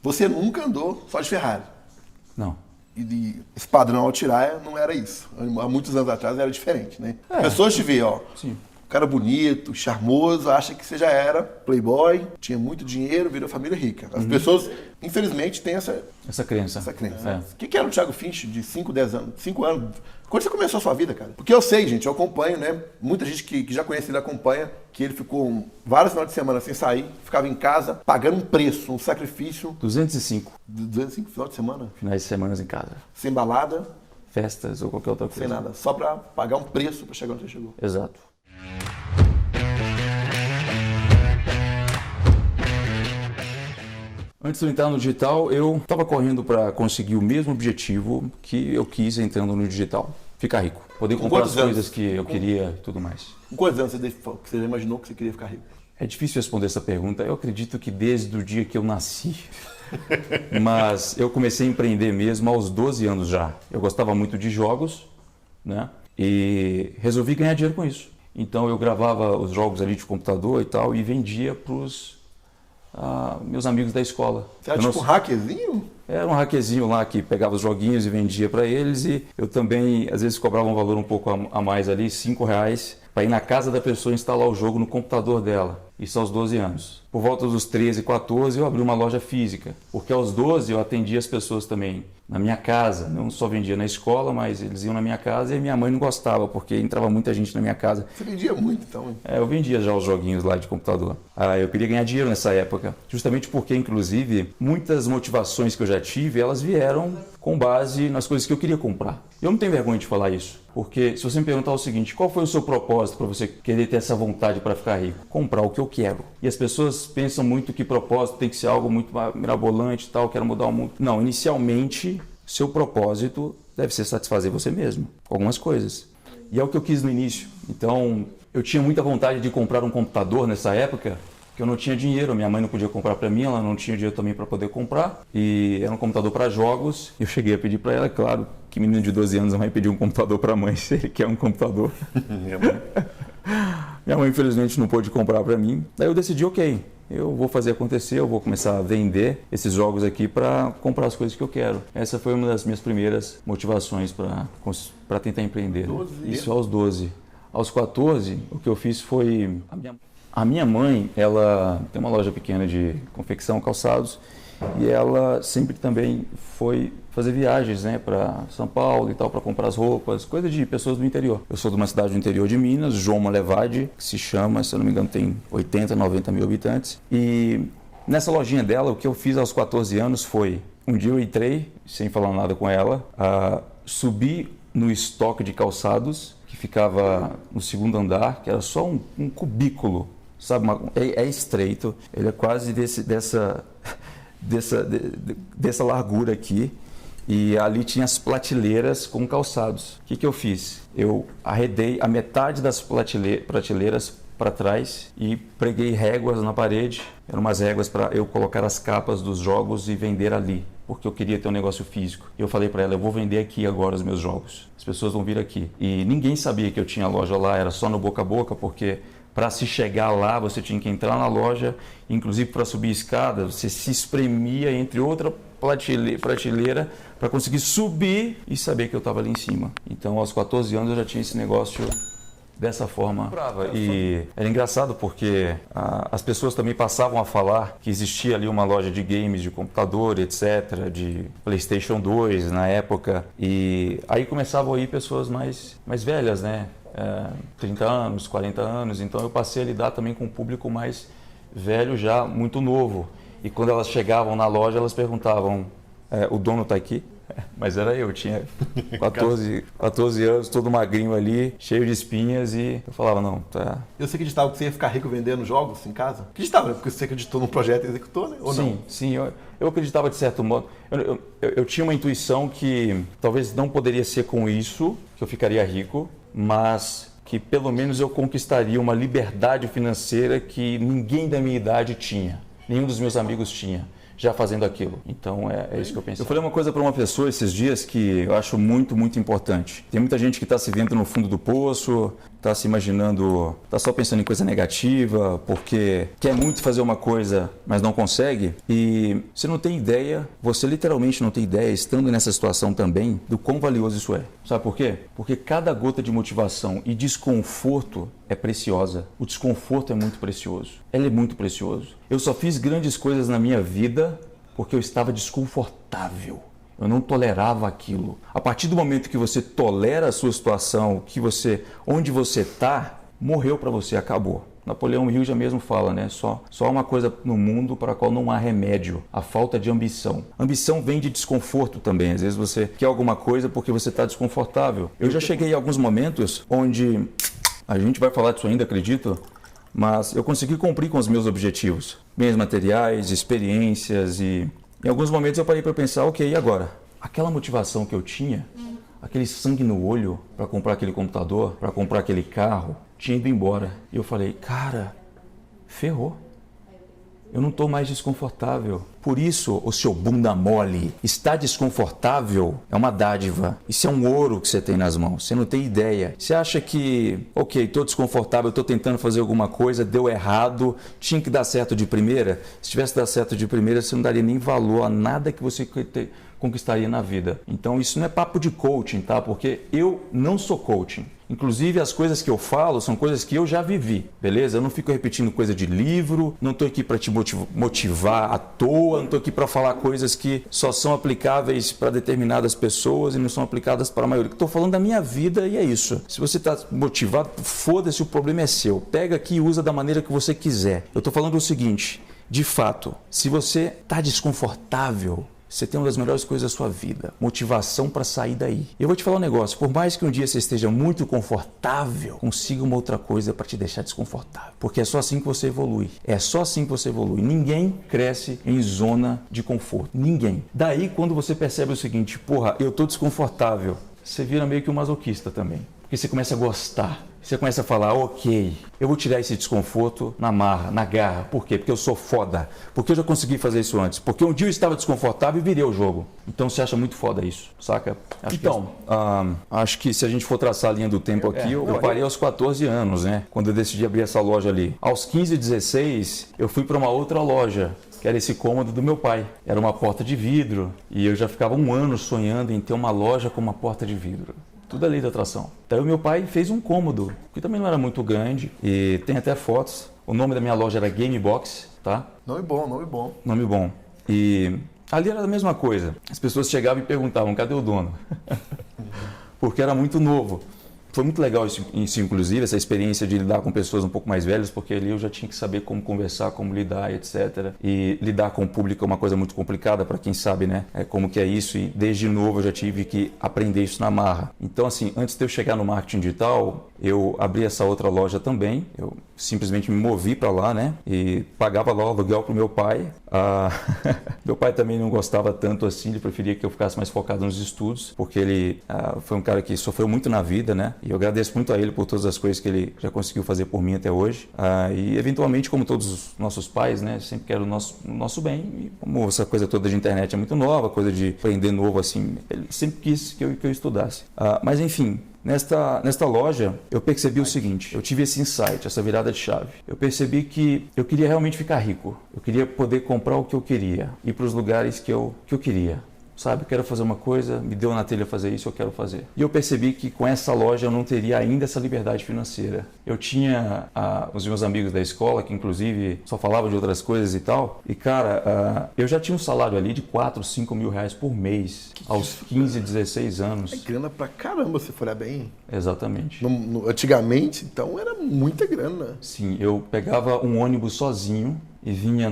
Você nunca andou só de Ferrari. Não. E esse padrão ao tirar não era isso. Há muitos anos atrás era diferente, né? Pessoas te veem, ó. Sim. Cara bonito, charmoso, acha que você já era playboy, tinha muito dinheiro, virou família rica. As pessoas, infelizmente, têm essa crença. O que era o Thiago Finch de 5, 10 anos? 5 anos. Quando você começou a sua vida, cara? Porque eu sei, gente, eu acompanho, né? Muita gente que já conhece ele acompanha, que ele ficou vários finais de semana sem sair, ficava em casa, pagando um preço, um sacrifício. 205. 205 final de semana? Finais de semana em casa. Sem balada. Festas ou qualquer outra coisa. Sem nada. Só pra pagar um preço pra chegar onde você chegou. Exato. Antes de eu entrar no digital, eu estava correndo para conseguir o mesmo objetivo que eu quis entrando no digital. Ficar rico. Poder comprar as coisas que eu queria e tudo mais. Com quantos anos você já imaginou que você queria ficar rico? É difícil responder essa pergunta. Eu acredito que desde o dia que eu nasci. Mas eu comecei a empreender mesmo aos 12 anos já. Eu gostava muito de jogos, né? E resolvi ganhar dinheiro com isso. Então eu gravava os jogos ali de computador e tal e vendia para os meus amigos da escola. Você era tipo um hackerzinho? Era um hackerzinho lá que pegava os joguinhos e vendia para eles, e eu também às vezes cobrava um valor um pouco a mais ali, R$5, para ir na casa da pessoa instalar o jogo no computador dela. Isso aos 12 anos. Por volta dos 13, 14 eu abri uma loja física, porque aos 12 eu atendia as pessoas também na minha casa, não só vendia na escola, mas eles iam na minha casa e minha mãe não gostava, porque entrava muita gente na minha casa. Você vendia muito então? Hein? Eu vendia já os joguinhos lá de computador. Eu queria ganhar dinheiro nessa época, justamente porque, inclusive, muitas motivações que eu já tive, elas vieram com base nas coisas que eu queria comprar. Eu não tenho vergonha de falar isso, porque se você me perguntar o seguinte, qual foi o seu propósito para você querer ter essa vontade para ficar rico? Comprar o que eu quero. E as pessoas pensam muito que propósito tem que ser algo muito mirabolante e tal, quero mudar o mundo. Não, inicialmente, seu propósito deve ser satisfazer você mesmo, com algumas coisas. E é o que eu quis no início. Então, eu tinha muita vontade de comprar um computador nessa época, que eu não tinha dinheiro, minha mãe não podia comprar para mim, ela não tinha dinheiro também para poder comprar, e era um computador para jogos. Eu cheguei a pedir para ela, claro, que menino de 12 anos não vai pedir um computador para a mãe se ele quer um computador. Minha mãe infelizmente não pôde comprar para mim. Daí eu decidi, ok, eu vou fazer acontecer, eu vou começar a vender esses jogos aqui para comprar as coisas que eu quero. Essa foi uma das minhas primeiras motivações para tentar empreender. 12. Isso aos 12. Aos 14, o que eu fiz foi... A minha mãe, ela tem uma loja pequena de confecção, calçados, e ela sempre também foi fazer viagens, né, para São Paulo e tal, para comprar as roupas, coisa de pessoas do interior. Eu sou de uma cidade do interior de Minas, João Malevade, que se chama, se eu não me engano, tem 80, 90 mil habitantes. E nessa lojinha dela, o que eu fiz aos 14 anos foi, um dia eu entrei, sem falar nada com ela, subi no estoque de calçados, que ficava no segundo andar, que era só um cubículo, sabe, é estreito, ele é quase dessa largura aqui, e ali tinha as prateleiras com calçados. O que eu fiz? Eu arredei a metade das prateleiras para trás e preguei réguas na parede, eram umas réguas para eu colocar as capas dos jogos e vender ali, porque eu queria ter um negócio físico. E eu falei para ela, eu vou vender aqui agora os meus jogos, as pessoas vão vir aqui. E ninguém sabia que eu tinha loja lá, era só no boca a boca, porque para se chegar lá, você tinha que entrar na loja, inclusive para subir escada, você se espremia entre outra prateleira para conseguir subir e saber que eu estava ali em cima. Então, aos 14 anos, eu já tinha esse negócio dessa forma. E era engraçado porque as pessoas também passavam a falar que existia ali uma loja de games, de computador, etc., de PlayStation 2 na época. E aí começavam a ir pessoas mais velhas, né? 30 anos, 40 anos, então eu passei a lidar também com um público mais velho já, muito novo. E quando elas chegavam na loja, elas perguntavam, o dono está aqui? Mas era eu tinha 14 anos, todo magrinho ali, cheio de espinhas, e eu falava, não, tá... Eu sei que acreditava que você ia ficar rico vendendo jogos em casa? Acreditava, né? Porque você acreditou no projeto e executou, né? Ou não? Sim, eu acreditava de certo modo. Eu tinha uma intuição que talvez não poderia ser com isso que eu ficaria rico, mas que pelo menos eu conquistaria uma liberdade financeira que ninguém da minha idade tinha, nenhum dos meus amigos tinha. já fazendo aquilo. Então é isso que eu penso. Eu falei uma coisa para uma pessoa esses dias que eu acho muito, muito importante. Tem muita gente que está se vendo no fundo do poço, está se imaginando, está só pensando em coisa negativa, porque quer muito fazer uma coisa, mas não consegue. E você não tem ideia, você literalmente não tem ideia, estando nessa situação também, do quão valioso isso é. Sabe por quê? Porque cada gota de motivação e desconforto é preciosa. O desconforto é muito precioso. Ele é muito precioso. Eu só fiz grandes coisas na minha vida porque eu estava desconfortável. Eu não tolerava aquilo. A partir do momento que você tolera a sua situação, onde você está, morreu para você, acabou. Napoleão Hill já mesmo fala, né? Só uma coisa no mundo para a qual não há remédio, a falta de ambição. Ambição vem de desconforto também. Às vezes você quer alguma coisa porque você está desconfortável. Eu já cheguei a alguns momentos onde, a gente vai falar disso ainda, acredito, mas eu consegui cumprir com os meus objetivos. Bens materiais, experiências e... Em alguns momentos eu parei para pensar, ok, e agora? Aquela motivação que eu tinha, aquele sangue no olho para comprar aquele computador, para comprar aquele carro, tinha ido embora. E eu falei, cara, ferrou. Eu não estou mais desconfortável. Por isso, o seu bunda mole está desconfortável, é uma dádiva. Isso é um ouro que você tem nas mãos. Você não tem ideia. Você acha que, ok, estou desconfortável, estou tentando fazer alguma coisa, deu errado, tinha que dar certo de primeira? Se tivesse dado certo de primeira, você não daria nem valor a nada que você conquistaria na vida. Então, isso não é papo de coaching, tá? Porque eu não sou coaching. Inclusive, as coisas que eu falo são coisas que eu já vivi, beleza? Eu não fico repetindo coisa de livro, não estou aqui para te motivar à toa, não estou aqui para falar coisas que só são aplicáveis para determinadas pessoas e não são aplicadas para a maioria. Estou falando da minha vida e é isso. Se você está motivado, foda-se, o problema é seu. Pega aqui e usa da maneira que você quiser. Eu estou falando o seguinte, de fato, se você está desconfortável, você tem uma das melhores coisas da sua vida, motivação para sair daí. Eu vou te falar um negócio, por mais que um dia você esteja muito confortável, consiga uma outra coisa para te deixar desconfortável. Porque é só assim que você evolui. É só assim que você evolui. Ninguém cresce em zona de conforto. Ninguém. Daí, quando você percebe o seguinte, porra, eu estou desconfortável, você vira meio que um masoquista também. Porque você começa a gostar. Você começa a falar, ok, eu vou tirar esse desconforto na marra, na garra. Por quê? Porque eu sou foda. Porque eu já consegui fazer isso antes. Porque um dia eu estava desconfortável e virei o jogo. Então você acha muito foda isso, saca? Acho que se a gente for traçar a linha do tempo aqui, eu parei aos 14 anos, né? Quando eu decidi abrir essa loja ali. Aos 15, 16, eu fui para uma outra loja, que era esse cômodo do meu pai. Era uma porta de vidro e eu já ficava um ano sonhando em ter uma loja com uma porta de vidro. Tudo a lei da atração. Então o meu pai fez um cômodo, que também não era muito grande, e tem até fotos. O nome da minha loja era Game Box, tá? Nome bom, nome bom. Nome bom. E ali era a mesma coisa. As pessoas chegavam e perguntavam, cadê o dono? Porque era muito novo. Foi muito legal isso, inclusive, essa experiência de lidar com pessoas um pouco mais velhas, porque ali eu já tinha que saber como conversar, como lidar, etc. E lidar com o público é uma coisa muito complicada, para quem sabe, né? Como que é isso, e desde novo eu já tive que aprender isso na marra. Então, assim, antes de eu chegar no marketing digital, eu abri essa outra loja também, eu simplesmente me movi para lá, né? E pagava lá o aluguel para o meu pai. Meu pai também não gostava tanto assim, ele preferia que eu ficasse mais focado nos estudos, porque ele foi um cara que sofreu muito na vida, né? E eu agradeço muito a ele por todas as coisas que ele já conseguiu fazer por mim até hoje. E eventualmente, como todos os nossos pais, né? Sempre quero o nosso bem. E como essa coisa toda de internet é muito nova, coisa de aprender novo assim, ele sempre quis que eu estudasse. Mas enfim, nesta loja, eu percebi o seguinte, eu tive esse insight, essa virada de chave. Eu percebi que eu queria realmente ficar rico. Eu queria poder comprar o que eu queria, ir para os lugares que eu queria. Sabe, eu quero fazer uma coisa, me deu na telha fazer isso, eu quero fazer. E eu percebi que com essa loja eu não teria ainda essa liberdade financeira. Eu tinha os meus amigos da escola, que inclusive só falavam de outras coisas e tal. E cara, eu já tinha um salário ali de 4, 5 mil reais por mês, aos 15, 16 anos. É grana pra caramba, se for bem. Exatamente. Antigamente, então, era muita grana. Sim, eu pegava um ônibus sozinho e vinha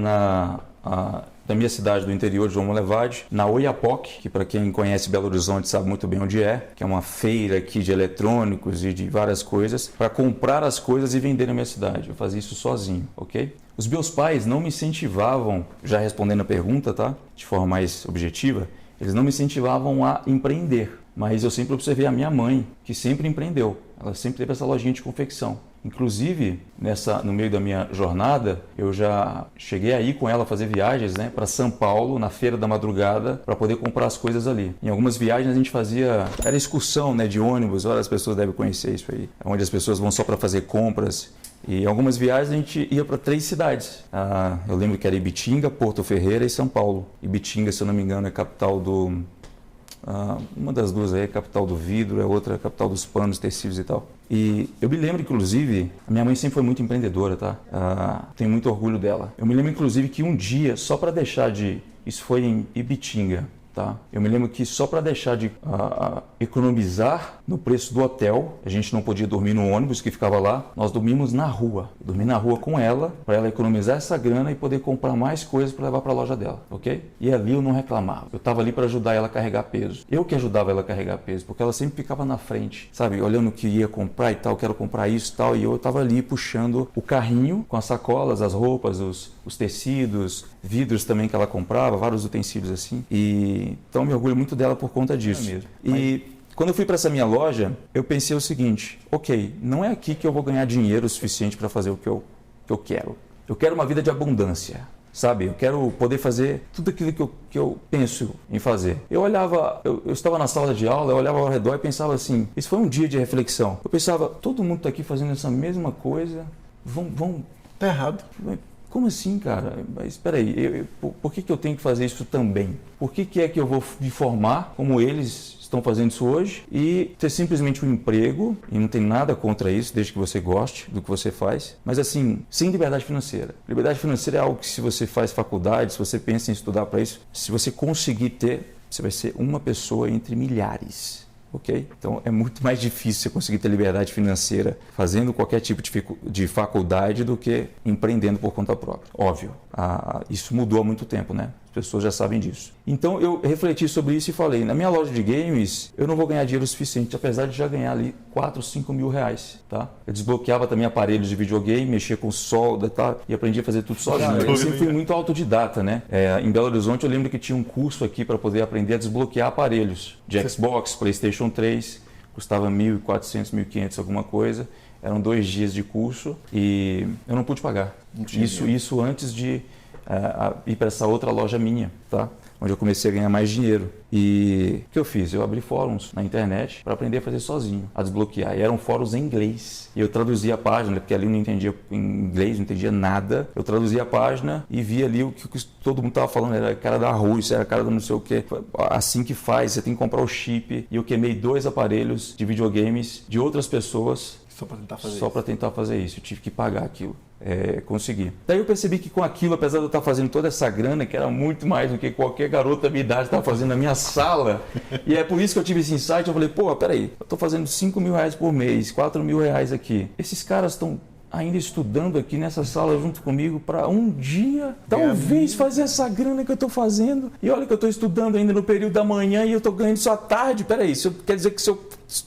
da minha cidade do interior de João Molevade, na Oiapoque, que para quem conhece Belo Horizonte sabe muito bem onde é, que é uma feira aqui de eletrônicos e de várias coisas, para comprar as coisas e vender na minha cidade. Eu fazia isso sozinho, ok? Os meus pais não me incentivavam, já respondendo a pergunta, tá? De forma mais objetiva, eles não me incentivavam a empreender, mas eu sempre observei a minha mãe, que sempre empreendeu. Ela sempre teve essa lojinha de confecção. Inclusive, no meio da minha jornada, eu já cheguei a ir com ela fazer viagens, né, para São Paulo, na feira da madrugada, para poder comprar as coisas ali. Em algumas viagens a gente fazia, era excursão, né, de ônibus, olha, as pessoas devem conhecer isso aí, onde as pessoas vão só para fazer compras. E em algumas viagens a gente ia para 3 cidades. Eu lembro que era Ibitinga, Porto Ferreira e São Paulo. Ibitinga, se eu não me engano, é capital do... uma das duas aí é capital do vidro, a outra é capital dos panos, tecidos e tal. E eu me lembro, inclusive, a minha mãe sempre foi muito empreendedora, tá? Tenho muito orgulho dela. Eu me lembro, inclusive, que um dia, só para deixar de... Isso foi em Ibitinga. Tá? Eu me lembro que só para deixar de economizar no preço do hotel, a gente não podia dormir no ônibus que ficava lá, nós dormimos na rua. Eu dormi na rua com ela, para ela economizar essa grana e poder comprar mais coisas para levar para a loja dela, ok? E ali eu não reclamava. Eu estava ali para ajudar ela a carregar peso. Eu que ajudava ela a carregar peso, porque ela sempre ficava na frente, sabe? Olhando o que ia comprar e tal, quero comprar isso e tal, e eu estava ali puxando o carrinho com as sacolas, as roupas, os tecidos, vidros também que ela comprava, vários utensílios assim. Então, eu me orgulho muito dela por conta disso. É mesmo. E quando eu fui para essa minha loja, eu pensei o seguinte, ok, não é aqui que eu vou ganhar dinheiro suficiente para fazer o que eu quero. Eu quero uma vida de abundância, sabe? Eu quero poder fazer tudo aquilo que eu penso em fazer. Eu estava na sala de aula, eu olhava ao redor e pensava assim, isso foi um dia de reflexão. Eu pensava, todo mundo está aqui fazendo essa mesma coisa, vão... Tá errado. Como assim, cara? Mas espera aí, por que eu tenho que fazer isso também? Por que é que eu vou me formar como eles estão fazendo isso hoje e ter simplesmente um emprego, e não tem nada contra isso, desde que você goste do que você faz, mas assim, sem liberdade financeira. Liberdade financeira é algo que, se você faz faculdade, se você pensa em estudar para isso, se você conseguir ter, você vai ser uma pessoa entre milhares. Ok? Então é muito mais difícil você conseguir ter liberdade financeira fazendo qualquer tipo de faculdade do que empreendendo por conta própria. Óbvio, isso mudou há muito tempo, né? As pessoas já sabem disso. Então eu refleti sobre isso e falei, na minha loja de games eu não vou ganhar dinheiro suficiente, apesar de já ganhar ali 4, 5 mil reais, tá? Eu desbloqueava também aparelhos de videogame, mexia com solda, tá? E aprendi a fazer tudo sozinho. Eu sempre fui muito autodidata, né? Em Belo Horizonte eu lembro que tinha um curso aqui para poder aprender a desbloquear aparelhos de Xbox, PlayStation 3, custava 1.400, 1.500 alguma coisa. Eram 2 dias de curso e eu não pude pagar. Isso antes de ir para essa outra loja minha, tá? Onde eu comecei a ganhar mais dinheiro. E o que eu fiz? Eu abri fóruns na internet para aprender a fazer sozinho, a desbloquear. E eram fóruns em inglês. E eu traduzia a página, porque ali eu não entendia em inglês, não entendia nada. Eu traduzia a página e via ali o que todo mundo estava falando. Era a cara da Rússia, era a cara do não sei o quê. Assim que faz, você tem que comprar o chip. E eu queimei 2 aparelhos de videogames de outras pessoas. Só para tentar fazer isso. Eu tive que pagar aquilo. Consegui. Daí eu percebi que com aquilo, apesar de eu estar fazendo toda essa grana, que era muito mais do que qualquer garota da minha idade estava fazendo na minha sala, e é por isso que eu tive esse insight, eu falei, peraí, eu estou fazendo 5 mil reais por mês, 4 mil reais aqui. Esses caras estão ainda estudando aqui nessa sala junto comigo para um dia, talvez, fazer essa grana que eu estou fazendo. E olha que eu estou estudando ainda no período da manhã e eu estou ganhando só à tarde. Peraí, quer dizer que se eu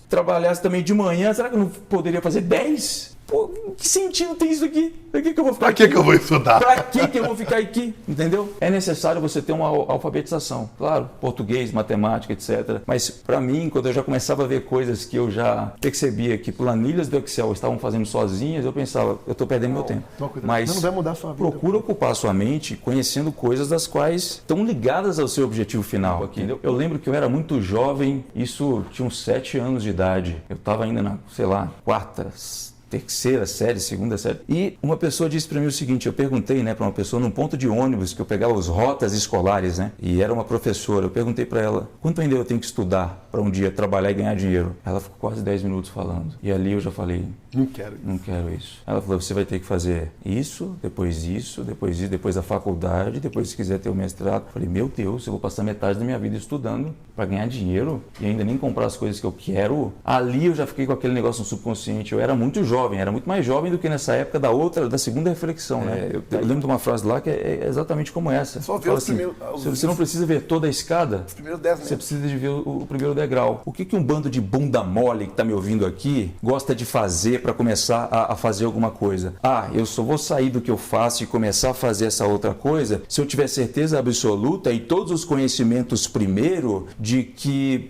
trabalhasse também de manhã, será que eu não poderia fazer 10? Pô, que sentido tem isso aqui? Pra que eu vou ficar aqui? Pra que eu vou estudar? Pra que eu vou ficar aqui? Entendeu? É necessário você ter uma alfabetização. Claro, português, matemática, etc. Mas pra mim, quando eu já começava a ver coisas que eu já percebia que planilhas do Excel estavam fazendo sozinhas, eu pensava, eu tô perdendo meu tempo. Mas não vai mudar a sua vida. Procura ocupar a sua mente conhecendo coisas das quais estão ligadas ao seu objetivo final. Entendeu? Eu lembro que eu era muito jovem, isso tinha uns 7 anos de idade. Eu estava ainda na, sei lá, 4ª, 3ª série, 2ª série. E uma pessoa disse para mim o seguinte, eu perguntei, né, para uma pessoa num ponto de ônibus que eu pegava os rotas escolares, né, e era uma professora. Eu perguntei para ela, quanto ainda eu tenho que estudar para um dia trabalhar e ganhar dinheiro? Ela ficou quase 10 minutos falando. E ali eu já falei, não quero isso. Ela falou, você vai ter que fazer isso, depois isso, depois a faculdade, depois se quiser ter o mestrado. Eu falei, meu Deus, eu vou passar metade da minha vida estudando para ganhar dinheiro e ainda nem comprar as coisas que eu quero. Ali eu já fiquei com aquele negócio no subconsciente. Eu era muito jovem, era muito mais jovem do que nessa época da segunda reflexão, né? Eu lembro de uma frase lá que é exatamente como essa. Só ver assim, você não precisa ver toda a escada, os primeiros 10 você precisa de ver o primeiro degrau. O que um bando de bunda mole que está me ouvindo aqui gosta de fazer para começar a fazer alguma coisa? Ah, eu só vou sair do que eu faço e começar a fazer essa outra coisa se eu tiver certeza absoluta e todos os conhecimentos primeiro de que,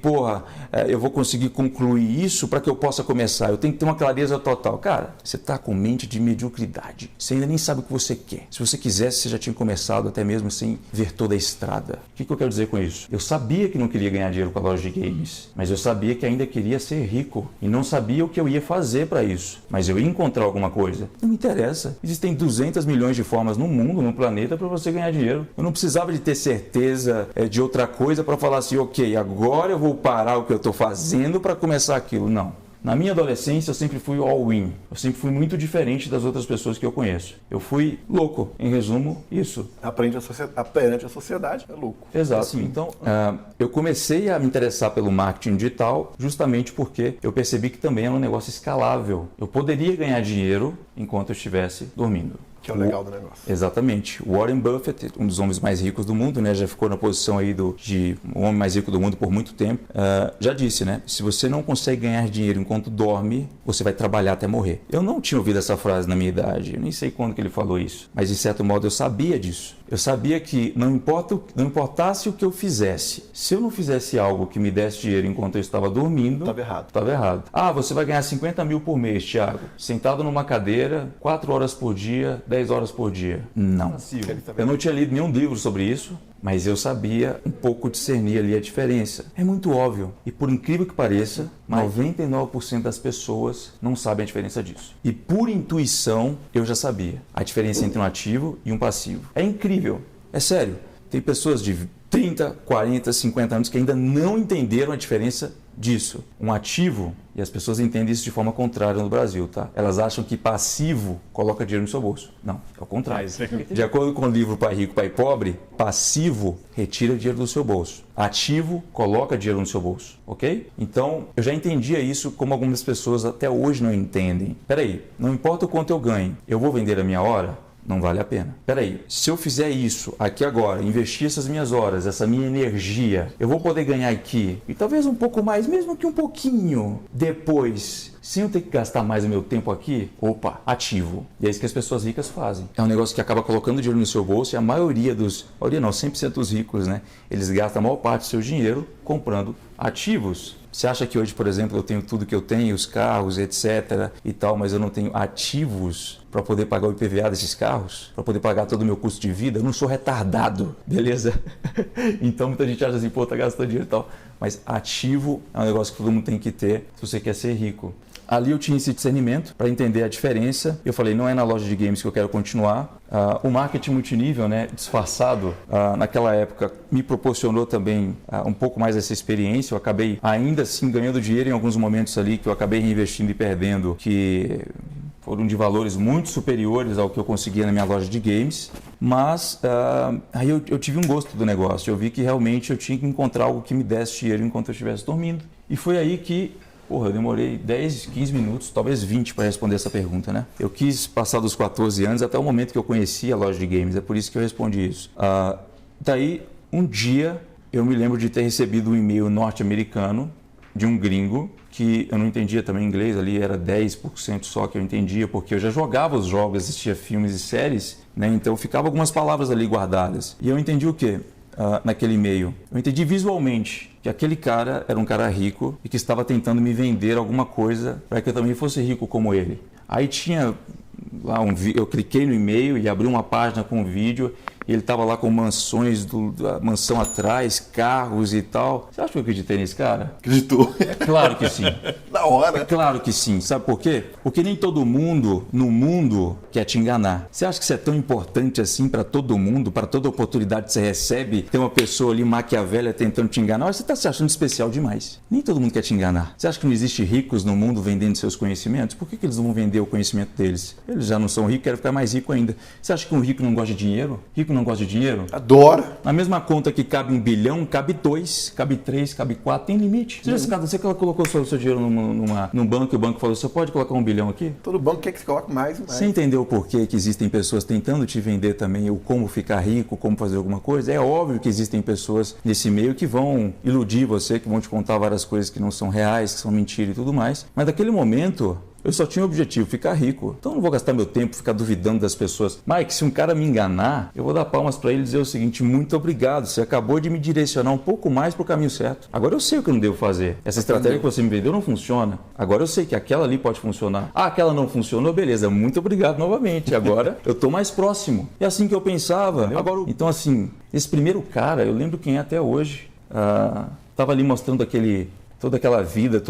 eu vou conseguir concluir isso para que eu possa começar. Eu tenho que ter uma clareza total. Cara, você está com mente de mediocridade. Você ainda nem sabe o que você quer. Se você quisesse, você já tinha começado até mesmo sem ver toda a estrada. O que eu quero dizer com isso? Eu sabia que não queria ganhar dinheiro com a loja de games, mas eu sabia que ainda queria ser rico e não sabia o que eu ia fazer para isso. Mas eu ia encontrar alguma coisa. Não me interessa. Existem 200 milhões de formas no mundo, no planeta, para você ganhar dinheiro. Eu não precisava de ter certeza de outra coisa para falar assim, ok, agora eu vou parar o que eu estou fazendo para começar aquilo. Não. Na minha adolescência, eu sempre fui all-in. Eu sempre fui muito diferente das outras pessoas que eu conheço. Eu fui louco. Em resumo, isso. Perante a sociedade, é louco. Exato. Assim, então, eu comecei a me interessar pelo marketing digital justamente porque eu percebi que também era um negócio escalável. Eu poderia ganhar dinheiro enquanto eu estivesse dormindo. Que é o legal do negócio. Exatamente. Warren Buffett, um dos homens mais ricos do mundo, né, já ficou na posição aí de o homem mais rico do mundo por muito tempo, já disse, né, se você não consegue ganhar dinheiro enquanto dorme, você vai trabalhar até morrer. Eu não tinha ouvido essa frase na minha idade, eu nem sei quando que ele falou isso, mas de certo modo eu sabia disso. Eu sabia que não importasse o que eu fizesse, se eu não fizesse algo que me desse dinheiro enquanto eu estava dormindo, estava errado. Ah, você vai ganhar 50 mil por mês, Thiago, sentado numa cadeira, 4 horas por dia, 10 horas por dia. Não. Eu não tinha lido nenhum livro sobre isso, mas eu sabia um pouco discernir ali a diferença. É muito óbvio. E por incrível que pareça, 99% das pessoas não sabem a diferença disso. E por intuição, eu já sabia a diferença entre um ativo e um passivo. É incrível. É sério. Tem pessoas de 30, 40, 50 anos que ainda não entenderam a diferença disso. Um ativo, e as pessoas entendem isso de forma contrária no Brasil, tá? Elas acham que passivo coloca dinheiro no seu bolso. Não, é o contrário. De acordo com o livro Pai Rico, Pai Pobre, passivo retira dinheiro do seu bolso. Ativo coloca dinheiro no seu bolso, ok? Então, eu já entendia isso como algumas pessoas até hoje não entendem. Peraí, não importa o quanto eu ganho, eu vou vender a minha hora? Não vale a pena. Peraí, se eu fizer isso aqui agora, investir essas minhas horas, essa minha energia, eu vou poder ganhar aqui e talvez um pouco mais, mesmo que um pouquinho depois, sem eu ter que gastar mais o meu tempo aqui, opa, ativo. E é isso que as pessoas ricas fazem. É um negócio que acaba colocando dinheiro no seu bolso e a maioria não, 100% dos ricos, né? Eles gastam a maior parte do seu dinheiro comprando ativos. Você acha que hoje, por exemplo, eu tenho tudo que eu tenho, os carros, etc. e tal, mas eu não tenho ativos para poder pagar o IPVA desses carros? Para poder pagar todo o meu custo de vida? Eu não sou retardado, beleza? Então muita gente acha assim, pô, tá gastando dinheiro e tal. Mas ativo é um negócio que todo mundo tem que ter se você quer ser rico. Ali eu tinha esse discernimento para entender a diferença. Eu falei, não é na loja de games que eu quero continuar. O marketing multinível, né, disfarçado, naquela época me proporcionou também um pouco mais essa experiência. Eu acabei ainda assim ganhando dinheiro em alguns momentos ali que eu acabei reinvestindo e perdendo, que foram de valores muito superiores ao que eu conseguia na minha loja de games. Mas aí eu tive um gosto do negócio. Eu vi que realmente eu tinha que encontrar algo que me desse dinheiro enquanto eu estivesse dormindo. E foi aí que eu demorei 10, 15 minutos, talvez 20 para responder essa pergunta, né? Eu quis passar dos 14 anos até o momento que eu conheci a loja de games, é por isso que eu respondi isso. Daí, um dia, eu me lembro de ter recebido um e-mail norte-americano de um gringo, que eu não entendia também inglês, ali era 10% só que eu entendia, porque eu já jogava os jogos, assistia filmes e séries, né? Então ficava algumas palavras ali guardadas. E eu entendi o quê? Naquele e-mail. Eu entendi visualmente que aquele cara era um cara rico e que estava tentando me vender alguma coisa para que eu também fosse rico como ele. Aí tinha lá eu cliquei no e-mail e abri uma página com um vídeo e ele estava lá com mansões, da mansão atrás, carros e tal. Você acha que eu acreditei nesse cara? Acreditou. É claro que sim. Na hora. É claro que sim. Sabe por quê? Porque nem todo mundo no mundo quer te enganar. Você acha que isso é tão importante assim para todo mundo, para toda oportunidade que você recebe, tem uma pessoa ali maquiavélica tentando te enganar? Você está se achando especial demais. Nem todo mundo quer te enganar. Você acha que não existe ricos no mundo vendendo seus conhecimentos? Por que eles não vão vender o conhecimento deles? Eles já não são ricos, querem ficar mais ricos ainda. Você acha que um rico não gosta de dinheiro? Rico não gosta de dinheiro? Adora. Na mesma conta que cabe 1 bilhão, cabe 2, cabe 3, cabe 4, tem limite. Você que ela colocou o seu dinheiro num banco e o banco falou, você pode colocar 1 bilhão aqui? Todo banco quer que você coloque mais e mais. Você entendeu o porquê que existem pessoas tentando te vender também o como ficar rico, como fazer alguma coisa? É óbvio que existem pessoas nesse meio que vão iludir você, que vão te contar várias coisas que não são reais, que são mentira e tudo mais. Mas naquele momento, eu só tinha o objetivo, ficar rico. Então eu não vou gastar meu tempo, ficar duvidando das pessoas. Mike, se um cara me enganar, eu vou dar palmas para ele e dizer o seguinte, muito obrigado, você acabou de me direcionar um pouco mais para o caminho certo. Agora eu sei o que eu não devo fazer. Essa estratégia que você me vendeu não funciona. Agora eu sei que aquela ali pode funcionar. Ah, aquela não funcionou, beleza, muito obrigado novamente. Agora eu estou mais próximo. É assim que eu pensava. Agora, então assim, esse primeiro cara, eu lembro quem é até hoje, estava ali mostrando toda aquela vida,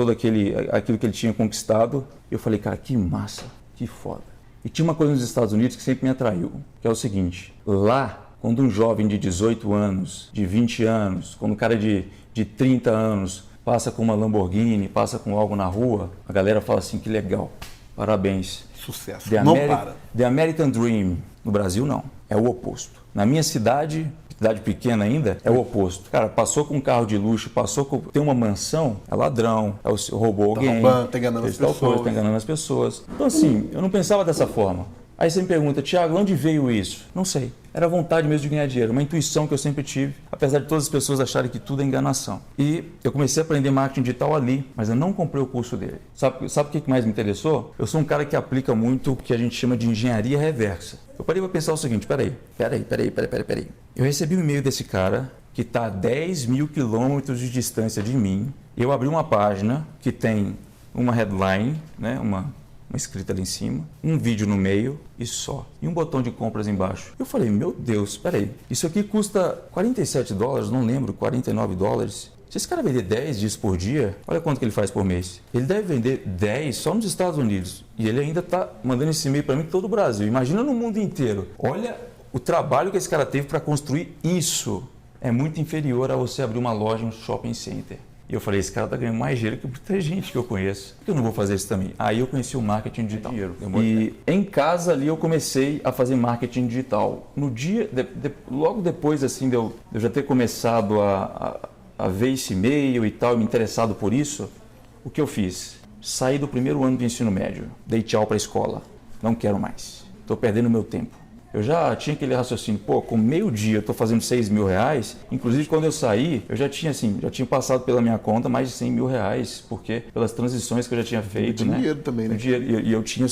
aquilo que ele tinha conquistado. Eu falei, cara, que massa, que foda. E tinha uma coisa nos Estados Unidos que sempre me atraiu, que é o seguinte, lá, quando um jovem de 18 anos, de 20 anos, quando um cara de 30 anos passa com uma Lamborghini, passa com algo na rua, a galera fala assim, que legal, parabéns. Sucesso, The American Dream. No Brasil, não, é o oposto. Na minha cidade pequena ainda, é o oposto. Cara, passou com um carro de luxo, tem uma mansão, é ladrão, roubou alguém. Tá enganando as pessoas. Tá enganando as pessoas. Então assim, eu não pensava dessa forma. Aí você me pergunta, Thiago, onde veio isso? Não sei. Era vontade mesmo de ganhar dinheiro, uma intuição que eu sempre tive, apesar de todas as pessoas acharem que tudo é enganação. E eu comecei a aprender marketing digital ali, mas eu não comprei o curso dele. Sabe o que mais me interessou? Eu sou um cara que aplica muito o que a gente chama de engenharia reversa. Eu parei para pensar o seguinte, peraí. Eu recebi um e-mail desse cara que está a 10 mil quilômetros de distância de mim. Eu abri uma página que tem uma headline, né, uma escrita ali em cima, um vídeo no meio e só. E um botão de compras embaixo. Eu falei, meu Deus, peraí, isso aqui custa $47, não lembro, $49. Se esse cara vender 10 disso por dia, olha quanto que ele faz por mês. Ele deve vender 10 só nos Estados Unidos. E ele ainda está mandando esse e-mail para mim todo o Brasil. Imagina no mundo inteiro. Olha o trabalho que esse cara teve para construir isso. É muito inferior a você abrir uma loja em um shopping center. E eu falei, esse cara está ganhando mais dinheiro que muita gente que eu conheço. Por que eu não vou fazer isso também? Aí eu conheci o marketing digital. E em casa ali eu comecei a fazer marketing digital. No dia, logo depois assim de eu já ter começado a ver esse e-mail e tal, me interessado por isso, o que eu fiz? Saí do primeiro ano do ensino médio, dei tchau para a escola, não quero mais, estou perdendo meu tempo. Eu já tinha aquele raciocínio, com meio-dia eu estou fazendo R$6 mil, inclusive quando eu saí, eu já tinha passado pela minha conta mais de R$100 mil, porque pelas transições que eu já tinha feito, né? Dinheiro também, né? E eu tinha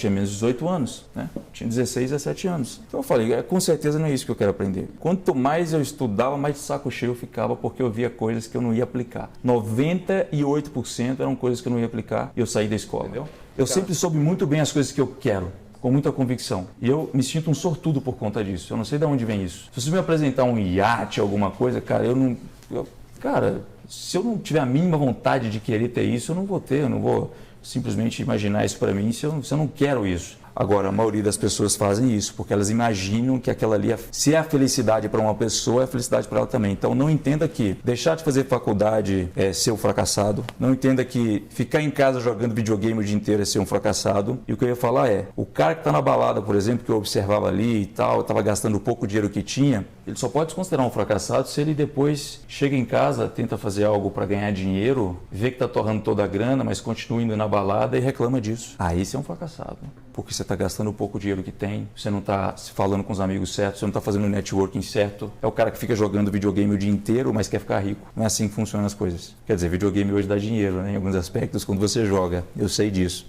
menos de 18 anos, né? Tinha 16, 17 anos. Então eu falei, com certeza não é isso que eu quero aprender. Quanto mais eu estudava, mais de saco cheio eu ficava, porque eu via coisas que eu não ia aplicar. 98% eram coisas que eu não ia aplicar e eu saí da escola. Entendeu? Eu sempre soube muito bem as coisas que eu quero, com muita convicção. E eu me sinto um sortudo por conta disso. Eu não sei de onde vem isso. Se você me apresentar um iate, alguma coisa, cara, se eu não tiver a mínima vontade de querer ter isso, eu não vou ter, eu não vou simplesmente imaginar isso para mim se eu não quero isso. Agora, a maioria das pessoas fazem isso, porque elas imaginam que aquela ali, se é a felicidade para uma pessoa, é a felicidade para ela também. Então, não entenda que deixar de fazer faculdade é ser um fracassado. Não entenda que ficar em casa jogando videogame o dia inteiro é ser um fracassado. E o que eu ia falar é, o cara que está na balada, por exemplo, que eu observava ali e tal, estava gastando o pouco dinheiro que tinha, ele só pode se considerar um fracassado se ele depois chega em casa, tenta fazer algo para ganhar dinheiro, vê que está torrando toda a grana, mas continua indo na balada e reclama disso. Aí você é um fracassado. Porque você está gastando o pouco dinheiro que tem, você não está se falando com os amigos certos, você não está fazendo o networking certo. É o cara que fica jogando videogame o dia inteiro, mas quer ficar rico. Não é assim que funcionam as coisas. Quer dizer, videogame hoje dá dinheiro, né? Em alguns aspectos, quando você joga. Eu sei disso.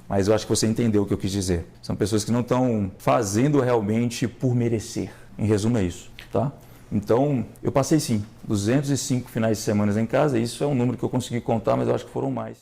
Mas eu acho que você entendeu o que eu quis dizer. São pessoas que não estão fazendo realmente por merecer. Em resumo, é isso, tá? Então, eu passei sim 205 finais de semana em casa. Isso é um número que eu consegui contar, mas eu acho que foram mais.